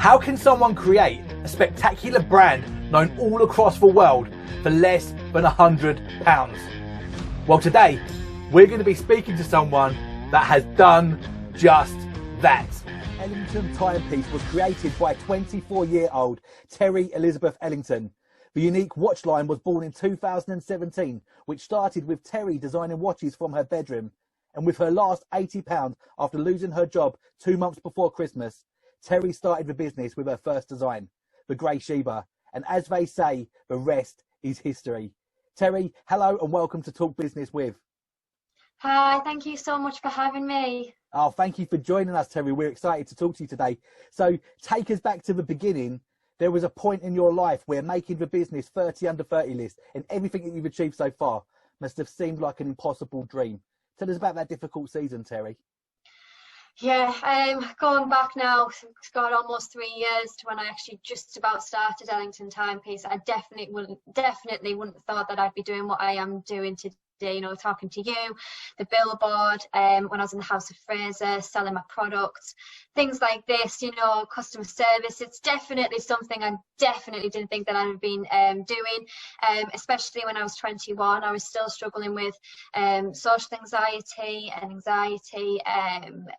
How can someone create a spectacular brand known all across the world for less than £100? Well, today we're going to be speaking to someone that has done just that. Ellington Timepiece was created by 24-year-old Teri Elizabeth Ellington. The unique watch line was born in 2017, which started with Teri designing watches from her bedroom. And with her last £80 after losing her job 2 months before Christmas, Teri started the business with her first design, the Grey Sheba. And as they say, the rest is history. Teri, hello and welcome to Talk Business With. Hi, thank you so much for having me. Oh, thank you for joining us, Teri. We're excited to talk to you today. So take us back to the beginning. There was a point in your life where making the business 30 under 30 list and everything that you've achieved so far must have seemed like an impossible dream. Tell us about that difficult season, Teri. Yeah, going back now, it's got almost 3 years to when I actually just about started Ellington Timepiece. I definitely wouldn't have thought that I'd be doing what I am doing today. You know, talking to you, the billboard, when I was in the House of Fraser, selling my products, things like this, you know, customer service. It's definitely something I definitely didn't think that I'd have been doing, especially when I was 21. I was still struggling with social anxiety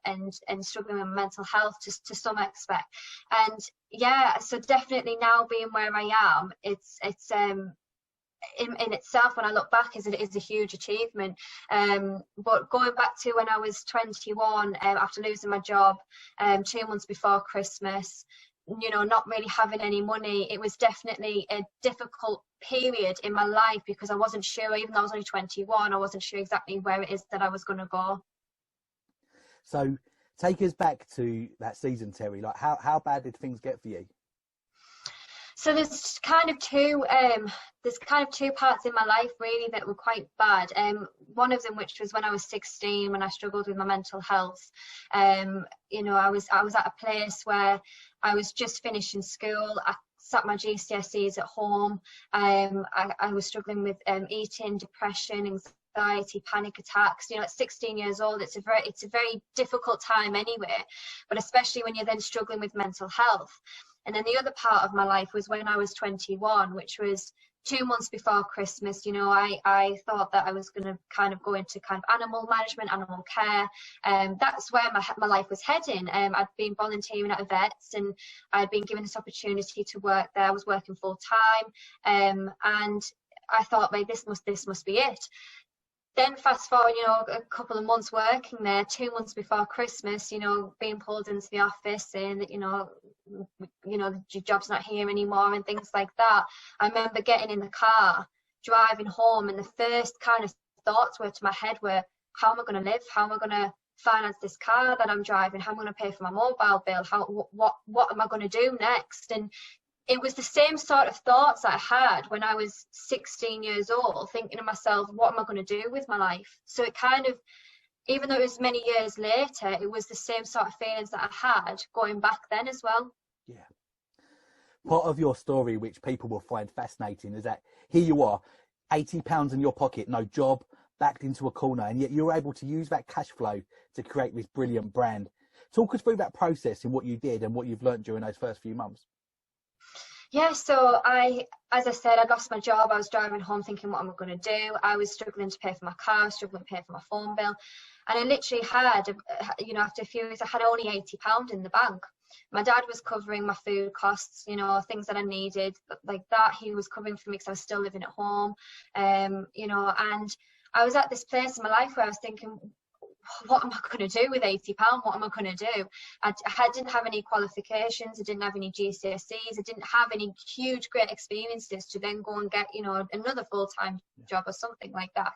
and struggling with mental health to some aspect. And yeah, so definitely now being where I am, it's in itself, when I look back, is a huge achievement. But going back to when I was 21, after losing my job 2 months before Christmas, you know, not really having any money, it was definitely a difficult period in my life because I wasn't sure, even though I was only 21, I wasn't sure exactly where it is that I was going to go. So take us back to that season, Teri. Like, how bad did things get for you? So there's kind of two parts in my life really that were quite bad. One of them, which was when I was 16, when I struggled with my mental health. You know, I was at a place where I was just finishing school. I sat my GCSEs at home. I was struggling with eating, depression, anxiety, panic attacks. You know, at 16 years old, it's a very difficult time anyway, but especially when you're then struggling with mental health. And then the other part of my life was when I was 21, which was 2 months before Christmas. You know, I thought that I was going to kind of go into kind of animal management, animal care. That's where my life was heading. I'd been volunteering at a vet's and I'd been given this opportunity to work there. I was working full time. And I thought, maybe this must be it. Then fast forward, you know, a couple of months working there, 2 months before Christmas, you know, being pulled into the office saying that, you know, your job's not here anymore and things like that. I remember getting in the car, driving home, and the first kind of thoughts were to my head were, how am I going to live? How am I going to finance this car that I'm driving? How am I going to pay for my mobile bill? What am I going to do next? And it was the same sort of thoughts I had when I was 16 years old, thinking to myself, what am I going to do with my life? So it kind of, even though it was many years later, it was the same sort of feelings that I had going back then as well. Yeah. Part of your story, which people will find fascinating, is that here you are, £80 in your pocket, no job, backed into a corner, and yet you're able to use that cash flow to create this brilliant brand. Talk us through that process and what you did and what you've learned during those first few months. Yeah, so as I said, I lost my job. I was driving home thinking, what am I going to do? I was struggling to pay for my car, struggling to pay for my phone bill. And I literally had, you know, after a few years, I had only £80 in the bank. My dad was covering my food costs, you know, things that I needed like that. He was covering for me because I was still living at home, you know, and I was at this place in my life where I was thinking, what am I going to do with £80? What am I going to do? I didn't have any qualifications. I didn't have any GCSEs. I didn't have any huge, great experiences to then go and get, you know, another full-time job or something like that.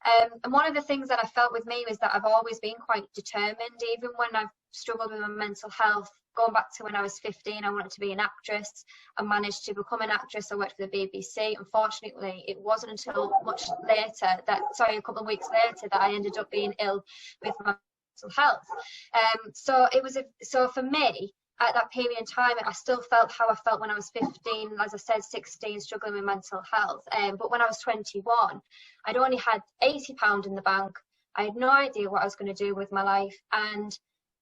And one of the things that I felt with me was that I've always been quite determined, even when I've struggled with my mental health. Going back to when I was 15, I wanted to be an actress. I managed to become an actress. I worked for the BBC. Unfortunately, it wasn't until much later a couple of weeks later that I ended up being ill with my mental health. So for me, at that period in time, I still felt how I felt when I was 15, as I said, 16, struggling with mental health. But when I was 21, I'd only had £80 in the bank. I had no idea what I was going to do with my life. And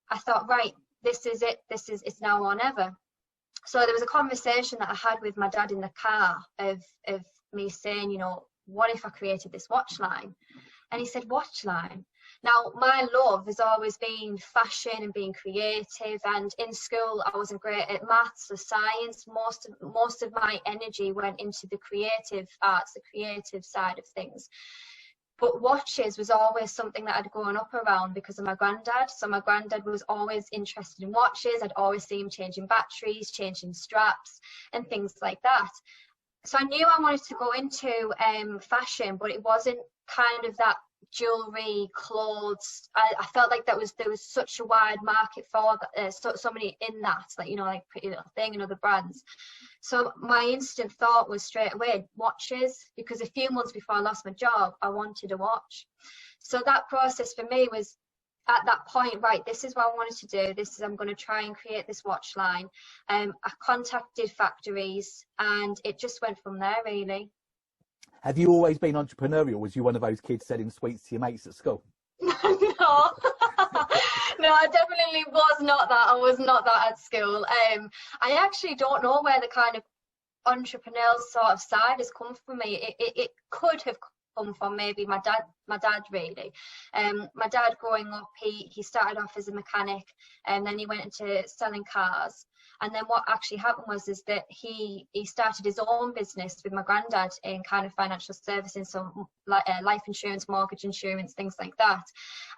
I thought, right, this is it. It's now or never. So there was a conversation that I had with my dad in the car of me saying, you know, what if I created this watch line? And he said, watch line? Now, my love has always been fashion and being creative, and in school I wasn't great at maths or science. Most of my energy went into the creative arts, the creative side of things. But watches was always something that I'd grown up around because of my granddad. So my granddad was always interested in watches. I'd always see him changing batteries, changing straps and things like that. So I knew I wanted to go into fashion, but it wasn't kind of that jewelry, clothes. I felt like there was such a wide market for so many in that, like, you know, like Pretty Little Thing and other brands. So my instant thought was straight away watches, because a few months before I lost my job, I wanted a watch. So that process for me was, at that point, right, this is what I wanted to do. I'm going to try and create this watch line. I contacted factories, and it just went from there, really. Have you always been entrepreneurial? Was you one of those kids selling sweets to your mates at school? No. No, I definitely was not that. I was not that at school. I actually don't know where the kind of entrepreneurial sort of side has come from me. It could have come from maybe my dad really. My dad growing up, he started off as a mechanic, and then he went into selling cars. And then what actually happened was that he started his own business with my granddad in kind of financial servicing, so life insurance, mortgage insurance, things like that.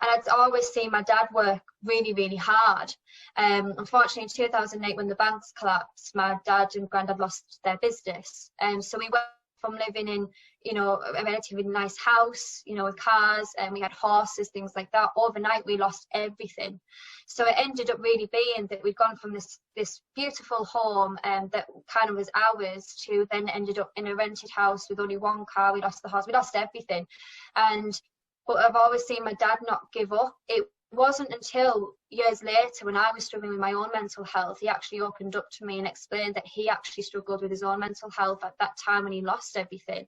And I'd always seen my dad work really, really hard. Unfortunately, in 2008, when the banks collapsed, my dad and granddad lost their business. So we went from living in, you know, a relatively nice house, you know, with cars, and we had horses, things like that. Overnight, we lost everything. So it ended up really being that we'd gone from this beautiful home that kind of was ours to then ended up in a rented house with only one car. We lost the horse, we lost everything. But I've always seen my dad not give up. It wasn't until years later, when I was struggling with my own mental health, he actually opened up to me and explained that he actually struggled with his own mental health at that time when he lost everything.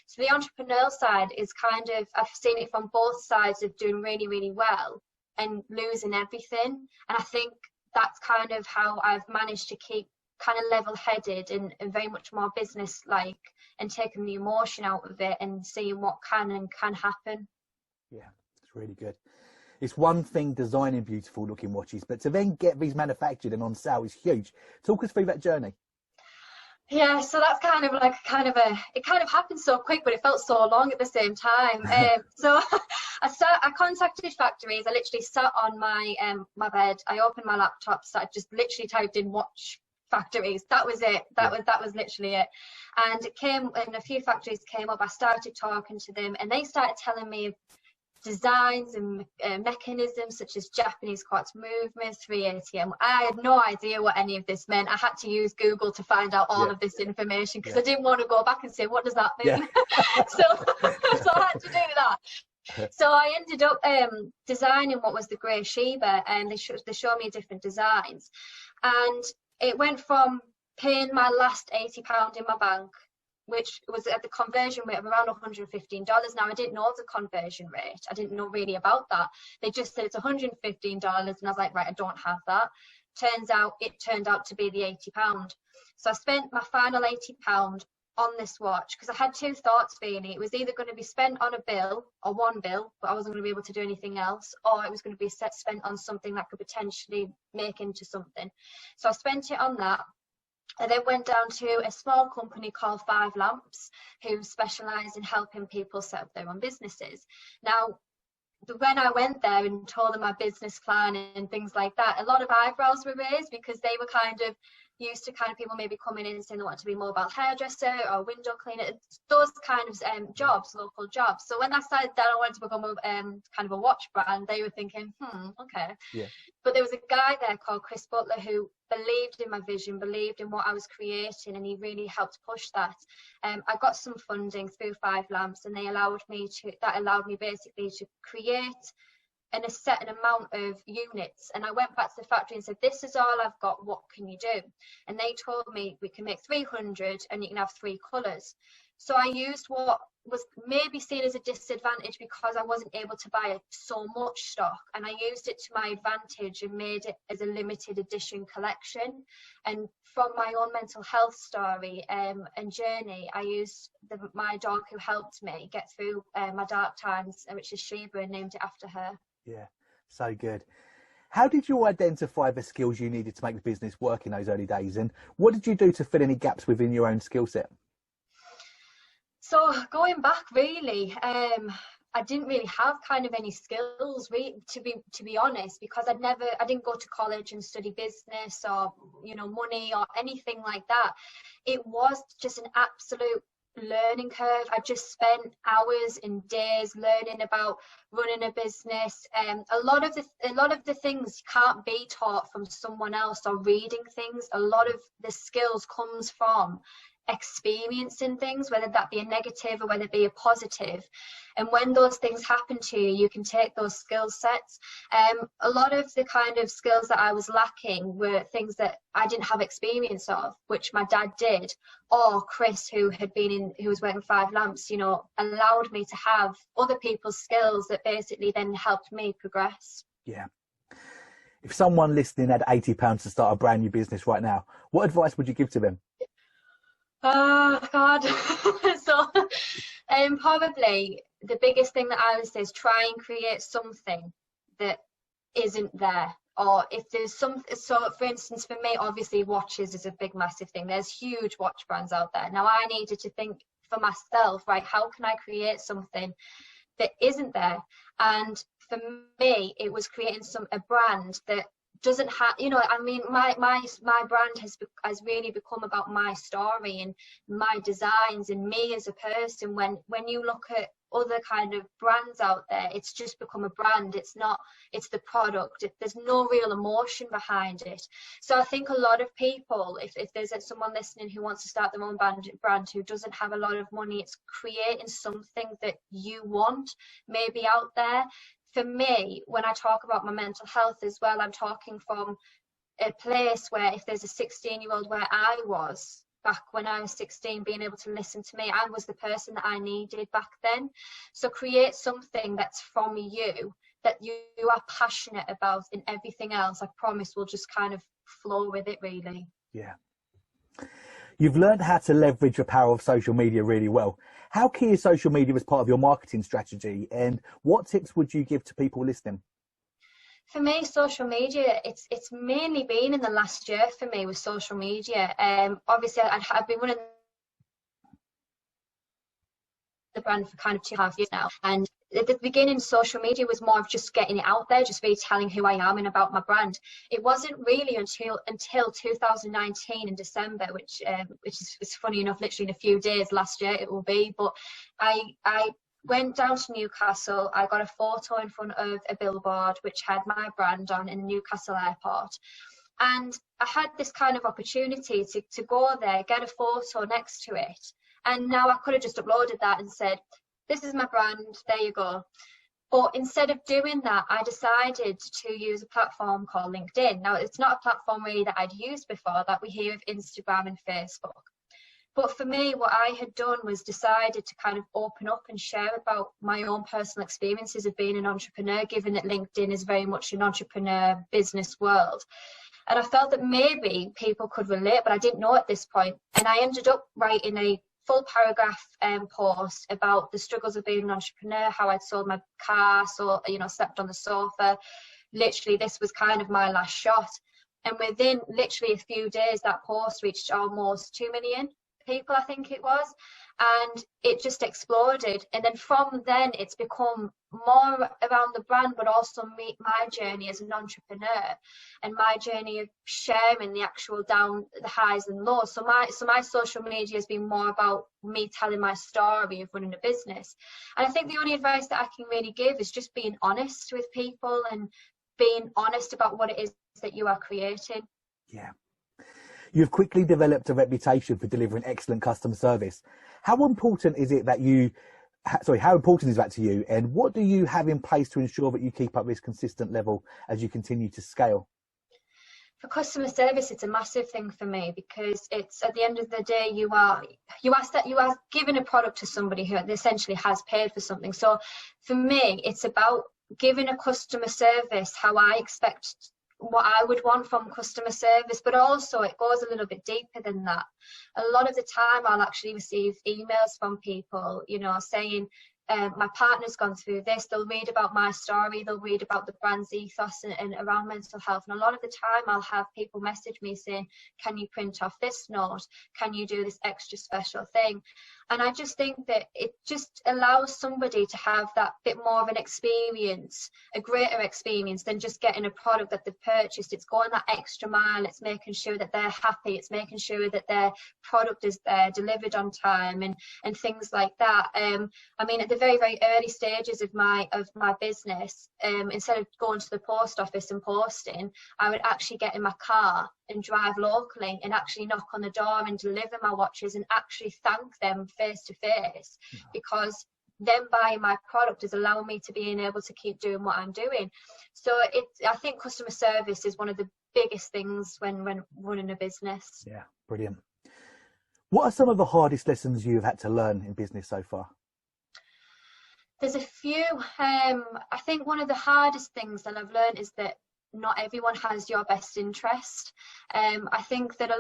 So the entrepreneurial side is kind of, I've seen it from both sides of doing really, really well and losing everything. And I think that's kind of how I've managed to keep kind of level-headed and very much more business-like, and taking the emotion out of it and seeing what can happen. Yeah, it's really good. It's one thing designing beautiful looking watches, but to then get these manufactured and on sale is huge. Talk us through that journey. Yeah, so that's kind of it kind of happened so quick, but it felt so long at the same time. So I contacted factories. I literally sat on my bed. I opened my laptop, so I just literally typed in watch factories. That was it. That was literally it. And it came, and a few factories came up. I started talking to them, and they started telling me of designs and mechanisms such as Japanese quartz movement, 380M. I had no idea what any of this meant. I had to use Google to find out all of this information, because I didn't want to go back and say, what does that mean? So I had to do that. So I ended up designing what was the Grey Sheba, and they showed me different designs. And it went from paying my last £80 in my bank, which was at the conversion rate of around $115. Now, I didn't know the conversion rate. I didn't know really about that. They just said it's $115, and I was like, right, I don't have that. It turned out to be the £80. So I spent my final £80 on this watch, because I had two thoughts really. It was either going to be spent on a bill, or one bill, but I wasn't going to be able to do anything else, or it was going to be spent on something that could potentially make into something. So I spent it on that. I then went down to a small company called 5 Lamps, who specialise in helping people set up their own businesses. Now, when I went there and told them my business plan and things like that, a lot of eyebrows were raised, because they were kind of used to kind of people maybe coming in and saying they want to be a mobile hairdresser or window cleaner, those kind of jobs, local jobs. So when I decided that I wanted to become a kind of a watch brand, they were thinking, okay. Yeah. But there was a guy there called Chris Butler who believed in my vision, believed in what I was creating, and he really helped push that. I got some funding through 5 Lamps, and that allowed me basically to create in a certain amount of units. And I went back to the factory and said, this is all I've got, what can you do? And they told me, we can make 300 and you can have 3 colours. So I used what was maybe seen as a disadvantage because I wasn't able to buy so much stock, and I used it to my advantage and made it as a limited edition collection. And from my own mental health story and journey, I used my dog who helped me get through my dark times, which is Sheba, and named it after her. Yeah, so good. How did you identify the skills you needed to make the business work in those early days, and what did you do to fill any gaps within your own skill set? So going back, really, I didn't really have kind of any skills, to be honest, because I didn't go to college and study business or, you know, money or anything like that. It was just an absolute learning curve. I just spent hours and days learning about running a business. A lot of the things can't be taught from someone else or reading things. A lot of the skills comes from experiencing things, whether that be a negative or whether it be a positive. And when those things happen to you, you can take those skill sets. A lot of the kind of skills that I was lacking were things that I didn't have experience of, which my dad did, or Chris, who was working Five Lamps, you know, allowed me to have other people's skills that basically then helped me progress. Yeah. If someone listening had £80 to start a brand new business right now, what advice would you give to them? Oh God. So probably the biggest thing that I would say is try and create something that isn't there. Or if there's something, so for instance, for me, obviously watches is a big massive thing. There's huge watch brands out there. Now I needed to think for myself, right, how can I create something that isn't there? And for me, it was creating a brand that doesn't have, you know, I mean, my brand has really become about my story and my designs and me as a person. When you look at other kind of brands out there, it's just become a brand. It's the product. There's no real emotion behind it. So I think a lot of people, if there's someone listening who wants to start their own brand who doesn't have a lot of money, it's creating something that you want maybe out there. For me, when I talk about my mental health as well, I'm talking from a place where if there's a 16-year-old where I was back when I was 16, being able to listen to me, I was the person that I needed back then. So create something that's from you, that you are passionate about, and everything else, I promise, will just kind of flow with it, really. Yeah. You've learned how to leverage the power of social media really well. How key is social media as part of your marketing strategy, and what tips would you give to people listening? For me, social media, it's mainly been in the last year for me with social media. Obviously, I've been running the brand for kind of 2.5 years now, and at the beginning, social media was more of just getting it out there, just really telling who I am and about my brand. It wasn't really until 2019 in December, which is funny enough, literally in a few days last year it will be. But I went down to Newcastle. I got a photo in front of a billboard which had my brand on in Newcastle Airport. And I had this kind of opportunity to go there, get a photo next to it. And now I could have just uploaded that and said, this is my brand, there you go. But instead of doing that, I decided to use a platform called LinkedIn. Now, it's not a platform really that I'd used before, that we hear of Instagram and Facebook. But for me, what I had done was decided to kind of open up and share about my own personal experiences of being an entrepreneur, given that LinkedIn is very much an entrepreneur business world. And I felt that maybe people could relate, but I didn't know at this point. And I ended up writing a full paragraph post about the struggles of being an entrepreneur, how I'd sold my car, so, you know, slept on the sofa. Literally, this was kind of my last shot. And within literally a few days, that post reached almost 2 million people, I think it was, and it just exploded. And then from then, it's become more around the brand, but also my journey as an entrepreneur and my journey of sharing the actual the highs and lows. So my social media has been more about me telling my story of running a business. And I think the only advice that I can really give is just being honest with people and being honest about what it is that you are creating. Yeah. You've quickly developed a reputation for delivering excellent customer service. How important is that to you, and what do you have in place to ensure that you keep up this consistent level as you continue to scale? For customer service, it's a massive thing for me, because it's, at the end of the day, you are giving a product to somebody who essentially has paid for something. So for me, it's about giving a customer service how I expect, what I would want from customer service, but also it goes a little bit deeper than that. A lot of the time I'll actually receive emails from people, you know, saying, my partner's gone through this. They'll read about my story, they'll read about the brand's ethos and around mental health, and a lot of the time I'll have people message me saying, can you print off this note, can you do this extra special thing? And I just think that it just allows somebody to have that bit more of an experience, a greater experience than just getting a product that they've purchased. It's going that extra mile, it's making sure that they're happy, it's making sure that their product is there, delivered on time, and things like that. I mean, at the very, very early stages of my business, instead of going to the post office and posting, I would actually get in my car and drive locally and actually knock on the door and deliver my watches and actually thank them face to face, because them buying my product is allowing me to being able to keep doing what I'm doing. So I think customer service is one of the biggest things when running a business. Yeah, brilliant. What are some of the hardest lessons you've had to learn in business so far? There's a few. I think one of the hardest things that I've learned is that not everyone has your best interest. I think that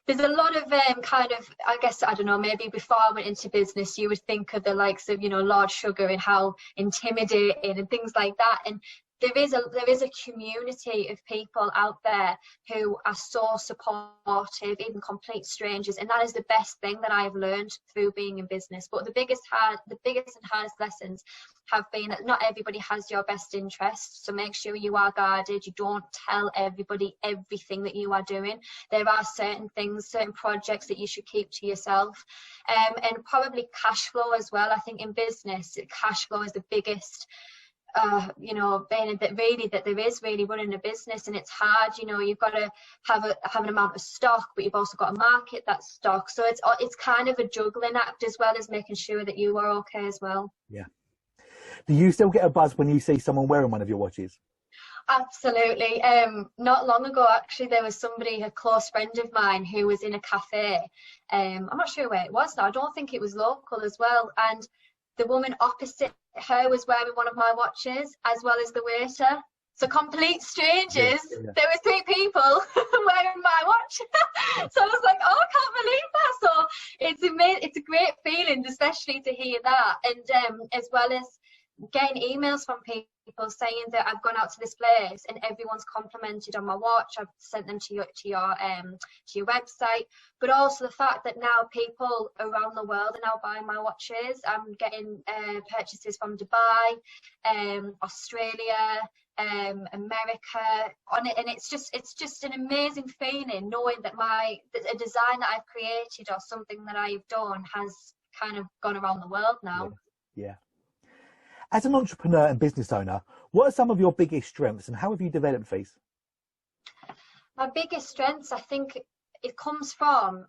there's a lot of kind of, I guess, I don't know, maybe before I went into business, you would think of the likes of, you know, Lord Sugar and how intimidating and things like that. And there is a community of people out there who are so supportive, even complete strangers, and that is the best thing that I have learned through being in business. But the biggest and hardest lessons have been that not everybody has your best interest, so make sure you are guarded. You don't tell everybody everything that you are doing. There are certain things, certain projects that you should keep to yourself, and probably cash flow as well. I think in business, cash flow is the biggest, you know, being that there is really running a business, and it's hard. You know, you've got to have an amount of stock, but you've also got to market that stock. So it's kind of a juggling act, as well as making sure that you are okay as well. Yeah. Do you still get a buzz when you see someone wearing one of your watches? Absolutely. Not long ago, actually, there was somebody, a close friend of mine, who was in a cafe. I'm not sure where it was now. I don't think it was local as well. And the woman opposite her was wearing one of my watches, as well as the waiter. So complete strangers. Yeah. There were 3 people wearing my watch. So I was like, oh, I can't believe that. So it's amazing. It's a great feeling, especially to hear that. And as well as getting emails from people saying that I've gone out to this place and everyone's complimented on my watch. I've sent them to your website, but also the fact that now people around the world are now buying my watches. I'm getting purchases from Dubai, Australia, America on it, and it's just an amazing feeling knowing that a design that I've created or something that I've done has kind of gone around the world now. Yeah. As an entrepreneur and business owner, what are some of your biggest strengths and how have you developed these? My biggest strengths, I think it comes from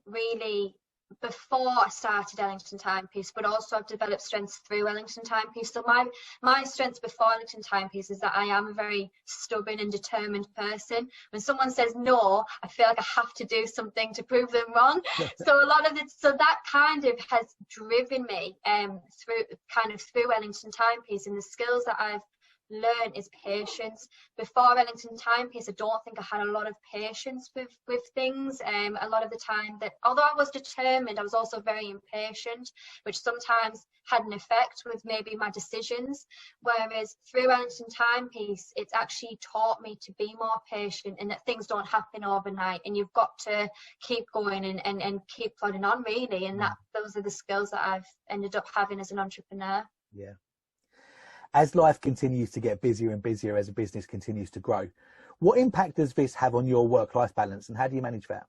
really before I started Ellington Timepiece, but also I've developed strengths through Ellington Timepiece. So my strengths before Ellington Timepiece is that I am a very stubborn and determined person. When someone says no, I feel like I have to do something to prove them wrong. So that kind of has driven me through Ellington Timepiece, and the skills that I've learn is patience. Before Ellington Timepiece, I don't think I had a lot of patience with things. A lot of the time, that although I was determined, I was also very impatient, which sometimes had an effect with maybe my decisions. Whereas through Ellington Timepiece, it's actually taught me to be more patient, and that things don't happen overnight, and you've got to keep going and keep plodding on, really. And those are the skills that I've ended up having as an entrepreneur. Yeah. As life continues to get busier and busier, as a business continues to grow, what impact does this have on your work-life balance, and how do you manage that?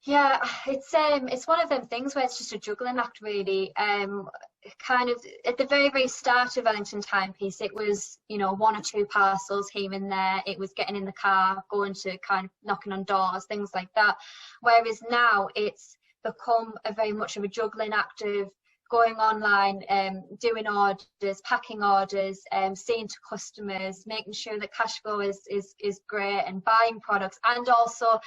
Yeah, it's one of them things where it's just a juggling act, really. Kind of at the very, very start of Ellington Timepiece, it was, you know, 1 or 2 parcels here and there. It was getting in the car, going to kind of knocking on doors, things like that. Whereas now it's become a very much of a juggling act of going online, doing orders, packing orders, seeing to customers, making sure that cash flow is great, and buying products, and also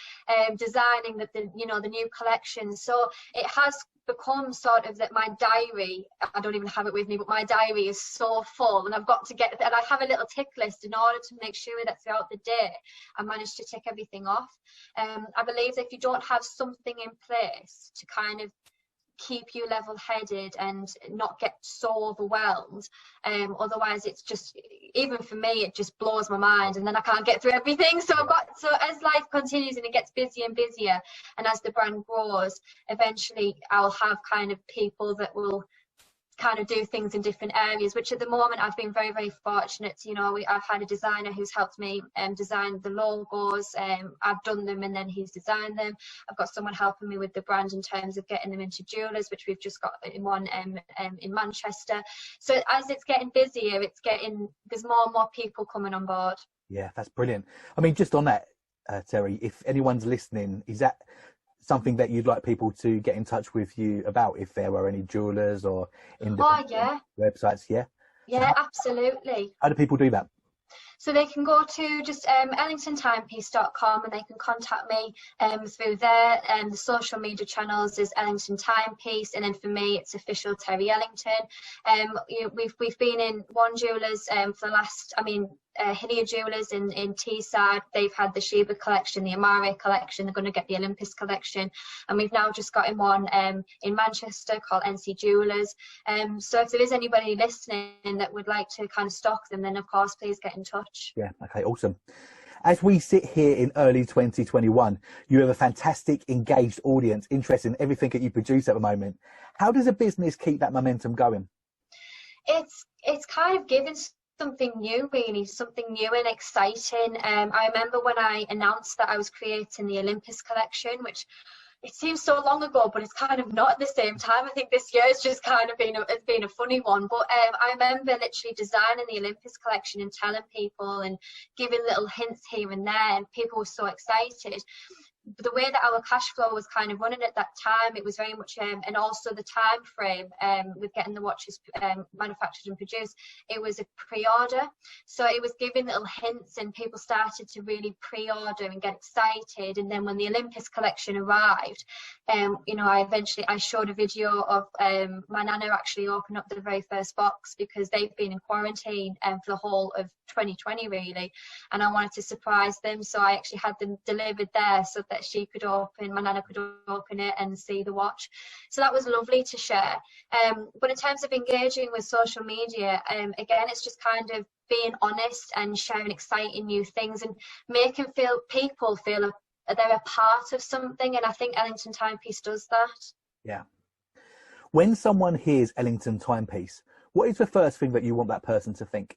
designing the new collection. So it has become sort of that my diary, I don't even have it with me, but my diary is so full, and I've got to get, and I have a little tick list in order to make sure that throughout the day I manage to tick everything off. I believe that if you don't have something in place to kind of keep you level-headed and not get so overwhelmed, otherwise it's just, even for me, it just blows my mind, and then I can't get through everything. So as life continues and it gets busier and busier, and as the brand grows, eventually I'll have kind of people that will kind of do things in different areas, which at the moment I've been very, very fortunate. I've had a designer who's helped me design the logos. I've done them and then he's designed them. I've got someone helping me with the brand in terms of getting them into jewelers, which we've just got in one in Manchester. So as it's getting busier, there's more and more people coming on board. Yeah, that's brilliant. I mean, just on that, Teri, if anyone's listening, is that something that you'd like people to get in touch with you about, if there were any jewelers or independent websites? Yeah, absolutely. How do people do that? So they can go to just ellingtontimepiece.com, and they can contact me through there. The social media channels is Ellington Timepiece, and then for me it's official Teri Ellington. We've been in One Jewelers for the last, Hillier Jewelers in Teesside, they've had the Sheba Collection, the Amare Collection, they're going to get the Olympus Collection, and we've now just got in one in Manchester called NC Jewelers. So if there is anybody listening that would like to kind of stock them, then of course please get in touch. Yeah, okay, awesome. As we sit here in early 2021, you have a fantastic, engaged audience interested in everything that you produce at the moment. How does a business keep that momentum going? It's kind of given something new, really, something new and exciting. I remember when I announced that I was creating the Olympus collection, which it seems so long ago, but it's kind of not at the same time. I think this year has just kind of been a funny one. But I remember literally designing the Olympus collection and telling people and giving little hints here and there, and people were so excited. But the way that our cash flow was kind of running at that time, it was very much, and also the time frame with getting the watches manufactured and produced, it was a pre-order. So it was giving little hints, and people started to really pre-order and get excited. And then when the Olympus collection arrived, I showed a video of my nana actually opened up the very first box, because they've been in quarantine for the whole of 2020 really, and I wanted to surprise them, so I actually had them delivered there so that my nana could open it and see the watch. So that was lovely to share. But in terms of engaging with social media, again, it's just kind of being honest and sharing exciting new things and making people feel they're a part of something, and I think Ellington Timepiece does that. Yeah. When someone hears Ellington Timepiece, what is the first thing that you want that person to think?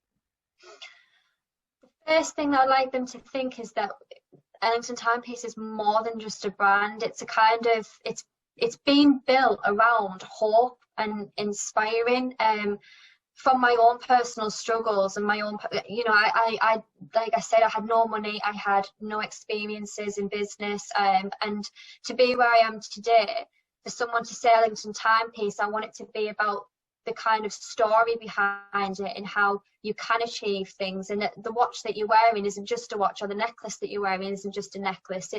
The first thing I'd like them to think is that Ellington Timepiece is more than just a brand. It's a kind of, it's been built around hope and inspiring. From my own personal struggles and my own, I like I said, I had no money, I had no experiences in business, and to be where I am today, for someone to say Ellington Timepiece, I want it to be about the kind of story behind it and how you can achieve things, and that the watch that you're wearing isn't just a watch, or the necklace that you're wearing isn't just a necklace.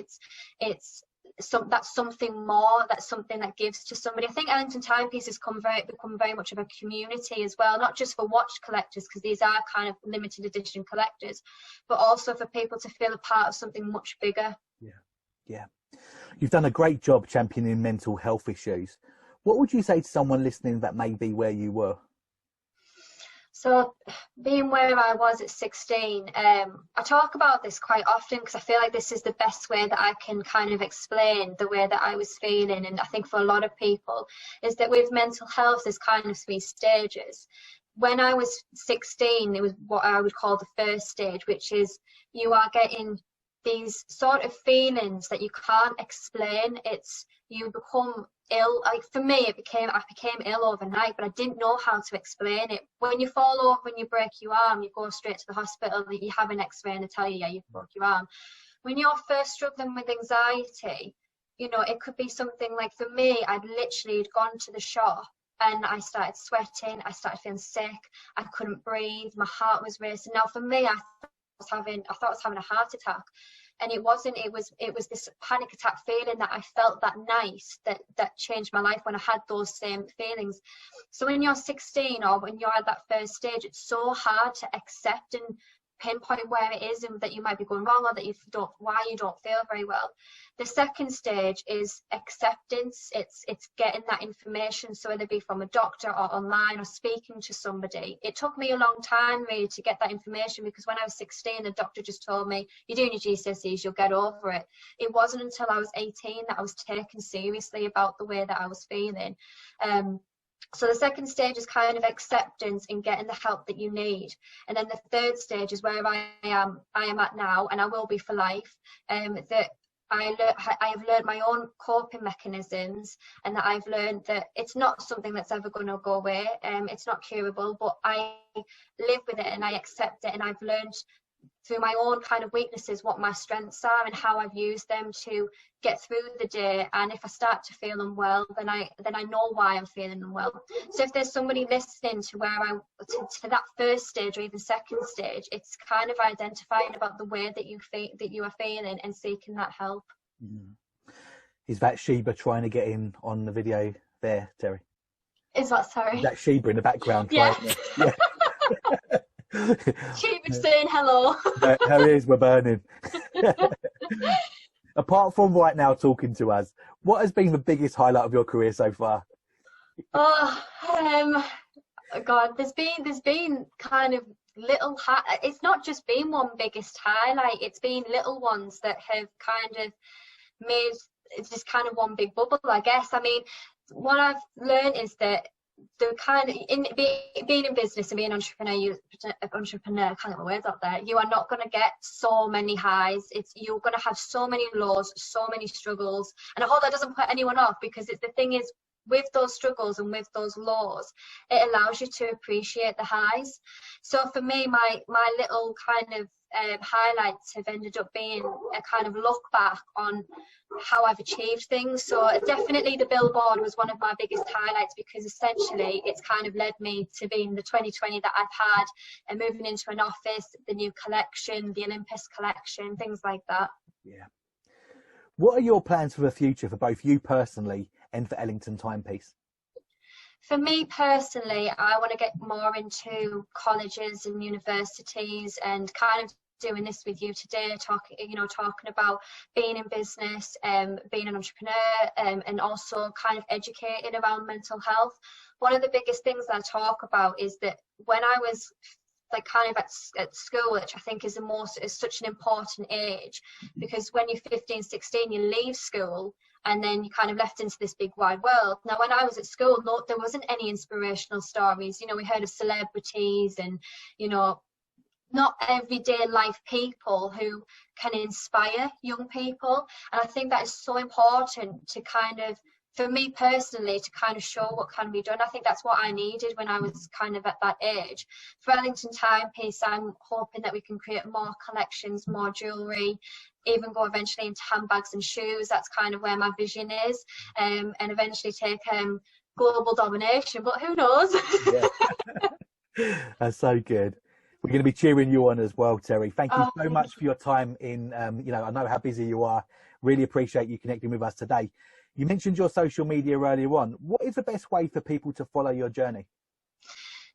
That's something more. That's something that gives to somebody. I think Ellington Timepiece has become very much of a community as well, not just for watch collectors, because these are kind of limited edition collectors, but also for people to feel a part of something much bigger. Yeah. You've done a great job championing mental health issues. What would you say to someone listening that may be where you were? So being where I was at 16, I talk about this quite often because I feel like this is the best way that I can kind of explain the way that I was feeling. And I think for a lot of people is that with mental health, there's kind of 3 stages. When I was 16, it was what I would call the first stage, which is you are getting these sort of feelings that you can't explain. You become ill. Like for me, I became ill overnight, but I didn't know how to explain it. When you fall over and you break your arm, you go straight to the hospital, you have an x-ray and they tell you, yeah, you broke your arm. When you're first struggling with anxiety, it could be something like, for me, I'd literally gone to the shop and I started sweating, I started feeling sick, I couldn't breathe, my heart was racing. Now for me, I thought I was having a heart attack, and it wasn't. It was this panic attack feeling that I felt that night that changed my life when I had those same feelings. So when you're 16 or when you're at that first stage, it's so hard to accept and pinpoint where it is and that you might be going wrong, or that why you don't feel very well. The second stage is acceptance. It's getting that information, so whether it be from a doctor or online or speaking to somebody. It took me a long time really to get that information, because when I was 16, the doctor just told me, you're doing your GCSEs, you'll get over it. It wasn't until I was 18 that I was taken seriously about the way that I was feeling. So the second stage is kind of acceptance and getting the help that you need. And then the third stage is where I am at now, and I will be for life, that I have learned my own coping mechanisms, and that I've learned that it's not something that's ever going to go away. It's not curable, but I live with it and I accept it, and I've learned through my own kind of weaknesses what my strengths are and how I've used them to get through the day. And if I start to feel unwell, then I know why I'm feeling unwell. So if there's somebody listening to to that first stage or even second stage, it's kind of identifying about the way that you are feeling and seeking that help. Is that Sheba trying to get in on the video there, Teri? Is that, sorry? Is that Sheba in the background? Yeah. Yeah. Sheba's saying hello. Her ears were burning. Apart from right now talking to us, what has been the biggest highlight of your career so far? God, there's been kind of little. It's not just been one biggest highlight. It's been little ones that have kind of made it's just kind of one big bubble, I guess. I mean, what I've learned is that the kind of being in business and being an entrepreneur, I can't get my words out there. You are not going to get so many highs. You're going to have so many lows, so many struggles, and I hope that doesn't put anyone off, because the thing is, with those struggles and with those lows, it allows you to appreciate the highs. So for me, my little kind of highlights have ended up being a kind of look back on how I've achieved things. So definitely the billboard was one of my biggest highlights, because essentially it's kind of led me to being the 2020 that I've had, and moving into an office, the new collection, the Olympus collection, things like that. Yeah. What are your plans for the future for both you personally and for Ellington Timepiece? For me personally, I want to get more into colleges and universities, and kind of doing this with you today, talking about being in business, being an entrepreneur, and also kind of educating around mental health. One of the biggest things that I talk about is that when I was like kind of at school, which I think is such an important age, because when you're 15, 16, you leave school and then you kind of left into this big wide world. Now, when I was at school, there wasn't any inspirational stories. You know, we heard of celebrities and, you know, not everyday life people who can inspire young people. And I think that is so important to kind of, for me personally, to kind of show what can be done. I think that's what I needed when I was kind of at that age. For Ellington Timepiece, I'm hoping that we can create more collections, more jewellery, even go eventually into handbags and shoes. That's kind of where my vision is, and eventually take global domination, but who knows? Yeah. That's so good. We're going to be cheering you on as well, Teri. Thank you so much for your time in, I know how busy you are. Really appreciate you connecting with us today. You mentioned your social media earlier on. What is the best way for people to follow your journey?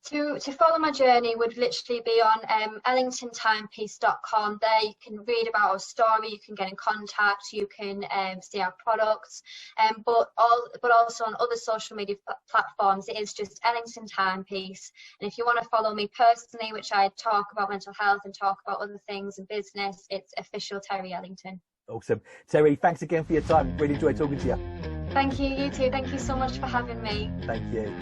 To follow my journey would literally be on ellingtontimepiece.com. There you can read about our story, you can get in contact, you can see our products, but also on other social media platforms, it is just Ellington Timepiece. And if you want to follow me personally, which I talk about mental health and talk about other things in business, it's official Teri Ellington. Awesome. Teri, thanks again for your time. Really enjoyed talking to you. Thank you, you too. Thank you so much for having me. Thank you.